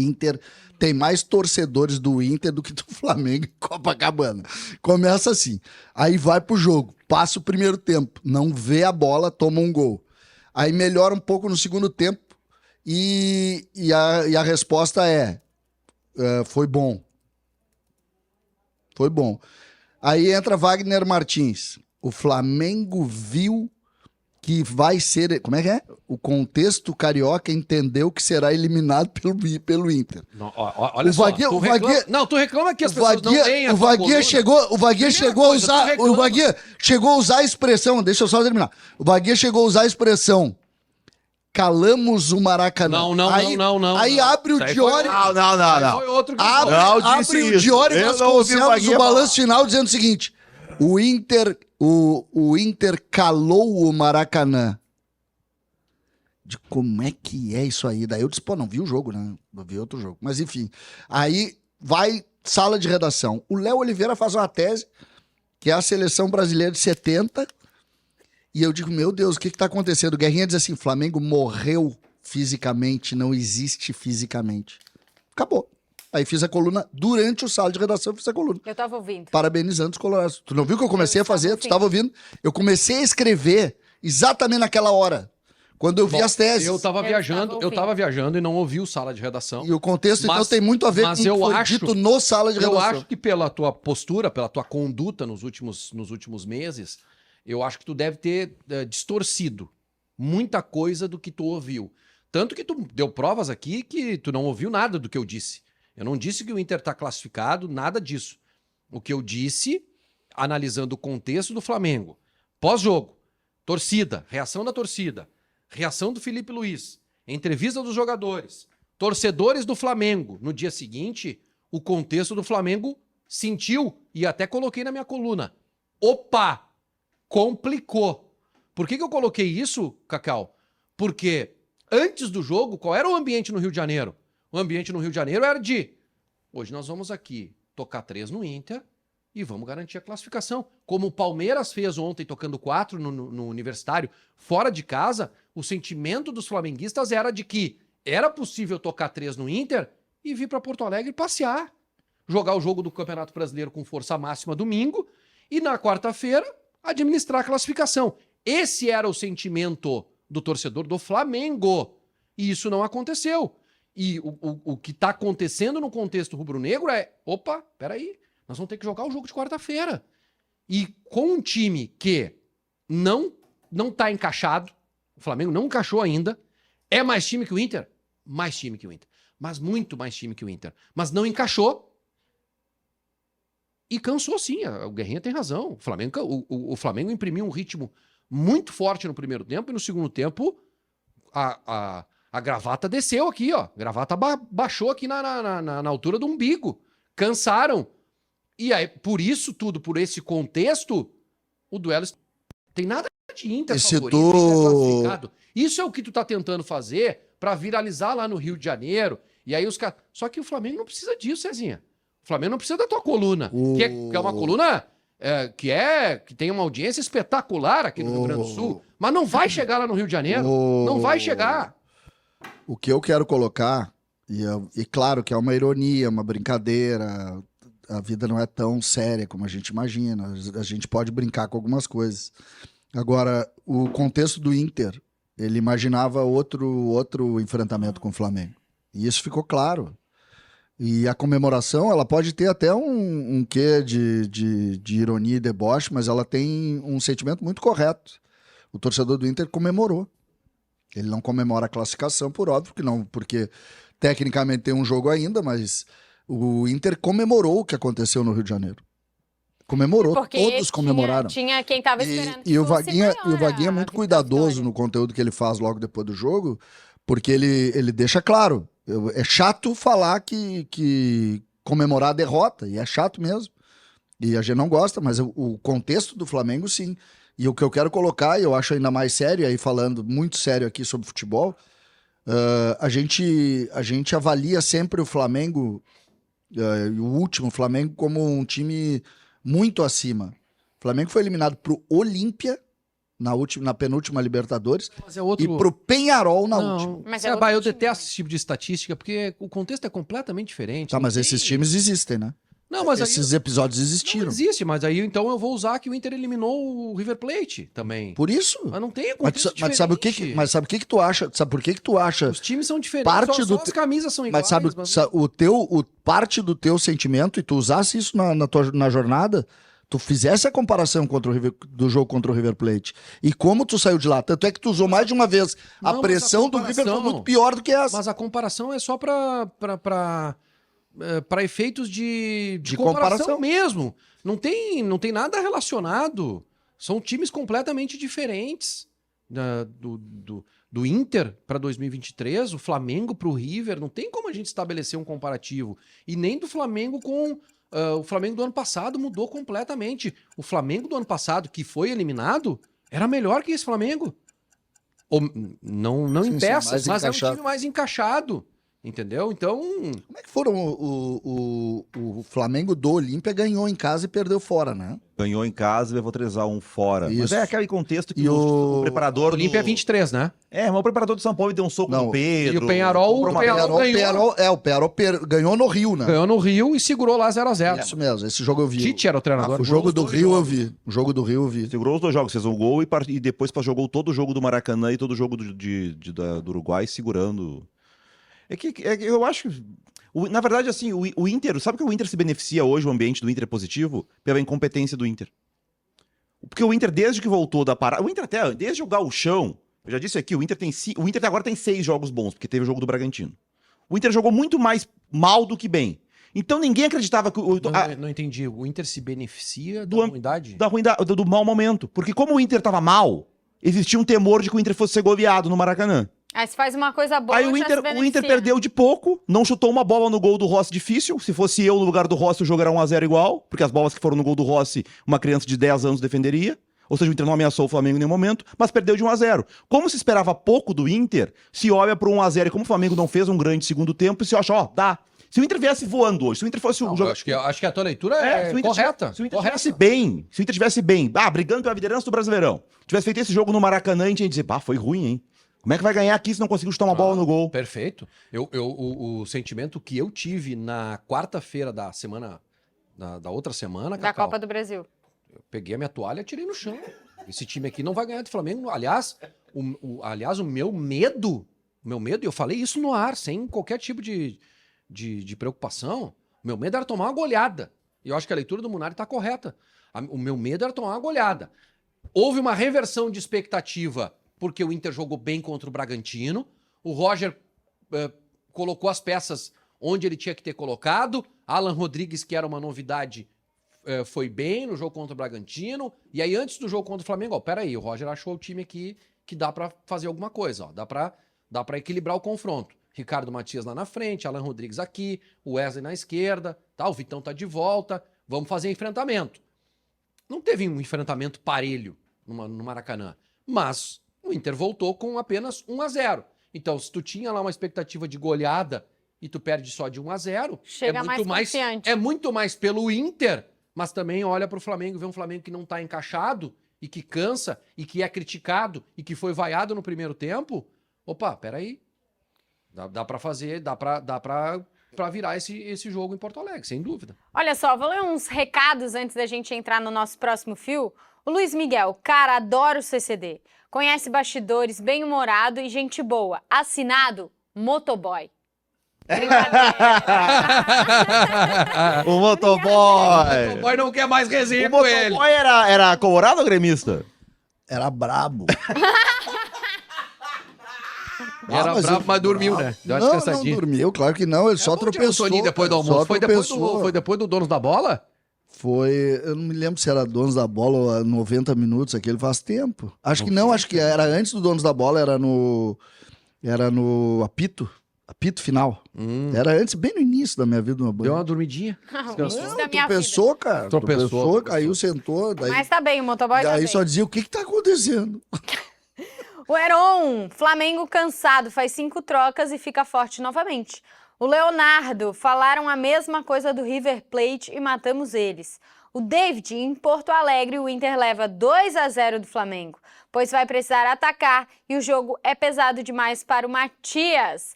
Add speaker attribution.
Speaker 1: Inter tem mais torcedores do Inter do que do Flamengo em Copacabana. Começa assim. Aí vai pro jogo. Passa o primeiro tempo. Não vê a bola, toma um gol. Aí melhora um pouco no segundo tempo. E a resposta é... foi bom. Foi bom. Aí entra Wagner Martins. O Flamengo viu que vai ser... Como é que é? O contexto carioca entendeu que será eliminado pelo Inter.
Speaker 2: Não, olha só, tu reclama que as pessoas não leem a
Speaker 1: o Vaguinha chegou a usar a expressão, deixa eu só terminar. O Vaguinha chegou a usar a expressão calamos o Maracanã.
Speaker 2: Não.
Speaker 1: Aí abre o Diori...
Speaker 3: Não.
Speaker 2: Foi outro que
Speaker 1: abre o Diori Vasconcelos, o balanço final, dizendo o seguinte: o Inter calou o Maracanã. De como é que é isso aí? Daí eu disse, pô, não vi o jogo, né? Não vi outro jogo. Mas enfim, aí vai sala de redação. O Léo Oliveira faz uma tese, que é a seleção brasileira de 70, e eu digo, meu Deus, o que tá acontecendo? O Guerrinha diz assim, Flamengo morreu fisicamente, não existe fisicamente. Acabou. Aí fiz a coluna, durante o sala de redação, eu fiz a coluna.
Speaker 4: Eu tava ouvindo.
Speaker 1: Parabenizando os colorados. Tu não viu o que eu comecei a fazer? Tu estava ouvindo? Eu comecei a escrever exatamente naquela hora, quando eu vi as teses.
Speaker 2: Eu tava viajando e não ouvi o sala de redação.
Speaker 1: E o contexto, então, tem muito a ver com o que foi dito no sala de redação.
Speaker 2: Eu acho que pela tua postura, pela tua conduta nos últimos meses, eu acho que tu deve ter distorcido muita coisa do que tu ouviu. Tanto que tu deu provas aqui que tu não ouviu nada do que eu disse. Eu não disse que o Inter tá classificado, nada disso. O que eu disse, analisando o contexto do Flamengo, pós-jogo, torcida, reação da torcida, reação do Felipe Luiz, entrevista dos jogadores, torcedores do Flamengo. No dia seguinte, o contexto do Flamengo sentiu, e até coloquei na minha coluna, opa, complicou. Por que eu coloquei isso, Cacau? Porque antes do jogo, qual era o ambiente no Rio de Janeiro? O ambiente no Rio de Janeiro era de, hoje nós vamos aqui tocar 3 no Inter e vamos garantir a classificação. Como o Palmeiras fez ontem, tocando 4 no Universitário, fora de casa, o sentimento dos flamenguistas era de que era possível tocar 3 no Inter e vir para Porto Alegre passear. Jogar o jogo do Campeonato Brasileiro com força máxima domingo e na quarta-feira administrar a classificação. Esse era o sentimento do torcedor do Flamengo. E isso não aconteceu. E o que está acontecendo no contexto rubro-negro é, opa, peraí, nós vamos ter que jogar o jogo de quarta-feira. E com um time que não está encaixado, o Flamengo não encaixou ainda, é mais time que o Inter? Mais time que o Inter. Mas muito mais time que o Inter. Mas não encaixou. E cansou sim, o Guerrinha tem razão. O Flamengo imprimiu um ritmo muito forte no primeiro tempo e no segundo tempo a gravata desceu aqui, ó. A gravata baixou aqui na altura do umbigo. Cansaram. E aí, por isso tudo, por esse contexto, o duelo tem nada de Inter favorito, Inter classificado. Isso é o que tu tá tentando fazer pra viralizar lá no Rio de Janeiro. E aí os caras... Só que o Flamengo não precisa disso, Cezinha. O Flamengo não precisa da tua coluna, que é uma coluna que tem uma audiência espetacular aqui no Rio Grande do Sul, mas não vai chegar lá no Rio de Janeiro. Não vai chegar.
Speaker 1: O que eu quero colocar, e claro que é uma ironia, uma brincadeira, a vida não é tão séria como a gente imagina, a gente pode brincar com algumas coisas. Agora, o contexto do Inter, ele imaginava outro enfrentamento com o Flamengo. E isso ficou claro. E a comemoração, ela pode ter até um quê de ironia e deboche, mas ela tem um sentimento muito correto. O torcedor do Inter comemorou. Ele não comemora a classificação, por óbvio que não, porque tecnicamente tem um jogo ainda, mas o Inter comemorou o que aconteceu no Rio de Janeiro. Comemorou, porque todos comemoraram.
Speaker 4: Tinha quem estava esperando que
Speaker 1: o Vaguinha é muito cuidadoso no conteúdo que ele faz logo depois do jogo, porque ele deixa claro. É chato falar que comemorar a derrota, e é chato mesmo. E a gente não gosta, mas o contexto do Flamengo, sim. E o que eu quero colocar, e eu acho ainda mais sério, aí falando muito sério aqui sobre futebol, a gente avalia sempre o Flamengo, o último Flamengo, como um time muito acima. O Flamengo foi eliminado pro Olímpia na penúltima Libertadores,
Speaker 2: Mas é outro...
Speaker 1: e pro Peñarol na
Speaker 2: Não,
Speaker 1: última.
Speaker 3: Mas
Speaker 2: Seba,
Speaker 3: é outro
Speaker 2: eu
Speaker 3: time.
Speaker 2: detesto esse tipo de estatística, porque o contexto é completamente diferente.
Speaker 1: Tá,
Speaker 2: não
Speaker 1: mas
Speaker 2: tem-
Speaker 1: esses times existem, né?
Speaker 2: Não, mas
Speaker 1: Esses
Speaker 2: aí...
Speaker 1: episódios
Speaker 2: Não
Speaker 1: existiram.
Speaker 2: existe, mas aí então eu vou usar que o Inter eliminou o River Plate também.
Speaker 1: Por isso.
Speaker 2: Mas não tem
Speaker 1: Mas,
Speaker 2: contexto
Speaker 1: mas sabe o que,
Speaker 2: diferente.
Speaker 1: mas sabe o que que tu acha? Sabe por que que tu acha?
Speaker 2: Os times são diferentes,
Speaker 1: Parte
Speaker 2: só
Speaker 1: do
Speaker 2: as camisas são iguais.
Speaker 1: Mas sabe, parte do teu sentimento, e tu usasse isso na jornada, tu fizesse a comparação do jogo contra o River Plate. E como tu saiu de lá? Tanto é que tu usou mais de uma vez.
Speaker 2: Não,
Speaker 1: A
Speaker 2: mas
Speaker 1: pressão
Speaker 2: a
Speaker 1: do River foi
Speaker 2: comparação-
Speaker 1: muito pior do que essa.
Speaker 2: Mas a comparação é só para efeitos de
Speaker 1: De
Speaker 2: comparação
Speaker 1: comparação.
Speaker 2: mesmo. Não tem nada relacionado. São times completamente diferentes. Do Inter para 2023, o Flamengo para o River, não tem como a gente estabelecer um comparativo. E nem do Flamengo com... o Flamengo do ano passado mudou completamente. O Flamengo do ano passado, que foi eliminado, era melhor que esse Flamengo. Ou, não
Speaker 1: Sim,
Speaker 2: em
Speaker 1: sim,
Speaker 2: peças,
Speaker 1: mais
Speaker 2: mas é um
Speaker 1: encaixado.
Speaker 2: time mais encaixado. Entendeu? Então,
Speaker 1: Como é que foram o Flamengo do Olímpia ganhou em casa e perdeu fora, né?
Speaker 4: Ganhou em casa e levou 3-1 fora. Mas
Speaker 1: Isso.
Speaker 4: é aquele contexto que
Speaker 1: E
Speaker 4: o
Speaker 1: o
Speaker 4: preparador
Speaker 2: o Olímpia é 23, né?
Speaker 4: mas o preparador do São Paulo deu um soco
Speaker 1: Não,
Speaker 4: no Pedro.
Speaker 2: e o Peñarol-
Speaker 4: comprou uma-
Speaker 2: o Peñarol ganhou.
Speaker 1: O Peñarol ganhou no Rio, né?
Speaker 2: Ganhou no Rio e segurou lá 0x0.
Speaker 1: Isso mesmo, esse jogo eu vi.
Speaker 2: Tite era o treinador.
Speaker 1: O jogo
Speaker 4: os
Speaker 1: do
Speaker 4: dois
Speaker 1: Rio eu
Speaker 4: jogos.
Speaker 1: vi. O jogo do Rio eu vi.
Speaker 4: Segurou os dois jogos, fez um gol e depois jogou todo o jogo do Maracanã e todo o jogo do Uruguai segurando. É que eu acho que, na verdade, assim, o Inter, sabe que o Inter se beneficia hoje, o ambiente do Inter é positivo? Pela incompetência do Inter. Porque o Inter, desde que voltou da parada, o Inter até, desde o Gauchão, eu já disse aqui, o Inter até agora tem 6 jogos bons, porque teve o jogo do Bragantino. O Inter jogou muito mais mal do que bem. Então ninguém acreditava que
Speaker 2: Não entendi. O Inter se beneficia da
Speaker 4: Do am-
Speaker 2: ruindade?
Speaker 4: do mau momento. Porque como o Inter tava mal, existia um temor de que o Inter fosse ser goleado no Maracanã.
Speaker 3: Aí se faz uma coisa boa,
Speaker 4: Aí
Speaker 3: já
Speaker 4: o
Speaker 3: se
Speaker 4: Inter
Speaker 3: beneficia.
Speaker 4: perdeu de pouco, não chutou uma bola no gol do Rossi difícil. Se fosse eu no lugar do Rossi, o jogo era 1-0 igual, porque as bolas que foram no gol do Rossi, uma criança de 10 anos defenderia. Ou seja, o Inter não ameaçou o Flamengo em nenhum momento, mas perdeu de 1-0. Como se esperava pouco do Inter, se olha para 1-0 e como o Flamengo não fez um grande segundo tempo, se acha, dá. Se o Inter viesse voando hoje, se o Inter fosse
Speaker 2: Não,
Speaker 4: um jogo.
Speaker 2: acho que a tua leitura
Speaker 4: Se
Speaker 2: é
Speaker 4: o Inter
Speaker 2: correta.
Speaker 4: Se o Inter
Speaker 2: correta.
Speaker 4: tivesse bem, brigando pela liderança do Brasileirão, tivesse feito esse jogo no Maracanã, a gente ia dizer, foi ruim, hein? Como é que vai ganhar aqui se não conseguiu chutar uma bola no gol?
Speaker 2: Perfeito. O sentimento que eu tive na quarta-feira da semana, da outra semana,
Speaker 3: Da
Speaker 2: Cacau,
Speaker 3: Copa do Brasil.
Speaker 2: eu peguei a minha toalha e atirei no chão. Esse time aqui não vai ganhar do Flamengo. Aliás, o meu medo, e eu falei isso no ar, sem qualquer tipo de preocupação, meu medo era tomar uma goleada. E eu acho que a leitura do Munari está correta. O meu medo era tomar uma goleada. Houve uma reversão de expectativa porque o Inter jogou bem contra o Bragantino. O Roger colocou as peças onde ele tinha que ter colocado. Alan Rodrigues, que era uma novidade, foi bem no jogo contra o Bragantino. E aí, antes do jogo contra o Flamengo, peraí, o Roger achou o time aqui que dá pra fazer alguma coisa, ó, dá pra equilibrar o confronto. Ricardo Matias lá na frente, Alan Rodrigues aqui, o Wesley na esquerda, tá, o Vitão tá de volta, vamos fazer enfrentamento. Não teve um enfrentamento parelho no Maracanã, mas o Inter voltou com apenas 1-0. Então, se tu tinha lá uma expectativa de goleada e tu perde só de 1-0,
Speaker 3: Chega mais confiante.
Speaker 2: é muito mais pelo Inter, mas também olha pro Flamengo, vê um Flamengo que não tá encaixado e que cansa e que é criticado e que foi vaiado no primeiro tempo. Opa, peraí. Dá pra fazer, dá pra virar esse jogo em Porto Alegre, sem dúvida.
Speaker 3: Olha só, vou ler uns recados antes da gente entrar no nosso próximo fio. O Luiz Miguel, cara, adoro o CCD. Conhece bastidores, bem-humorado e gente boa. Assinado, Motoboy.
Speaker 4: O motoboy!
Speaker 2: O boy não quer mais resenha
Speaker 4: O
Speaker 2: com ele.
Speaker 4: motoboy era colorado ou gremista?
Speaker 1: Era brabo.
Speaker 2: Era bravo, mas dormiu, né? Deu uma
Speaker 1: Não
Speaker 2: descansadinha.
Speaker 1: dormiu, claro que não. Ele só
Speaker 2: Bom dia,
Speaker 1: tropeçou.
Speaker 2: Soninho, depois do
Speaker 1: cara,
Speaker 2: almoço.
Speaker 1: só
Speaker 2: Foi depois do Donos da Bola?
Speaker 1: Foi, eu não me lembro se era Donos da Bola ou 90 minutos, aquele faz tempo. Acho que não, acho que era antes do Donos da Bola, era no apito final. Era antes, bem no início da minha vida no
Speaker 2: Deu
Speaker 1: banho.
Speaker 2: uma dormidinha.
Speaker 3: Isso da minha
Speaker 1: Tropeçou, cara.
Speaker 2: Tropeçou.
Speaker 1: Caiu, sentou. Daí,
Speaker 3: Mas tá bem, o motoboy tá
Speaker 1: daí
Speaker 3: bem.
Speaker 1: só dizia, o que tá acontecendo?
Speaker 3: O Heron, Flamengo cansado, faz 5 trocas e fica forte novamente. O Leonardo, falaram a mesma coisa do River Plate e matamos eles. O David, em Porto Alegre, o Inter leva 2-0 do Flamengo, pois vai precisar atacar e o jogo é pesado demais para o Matias.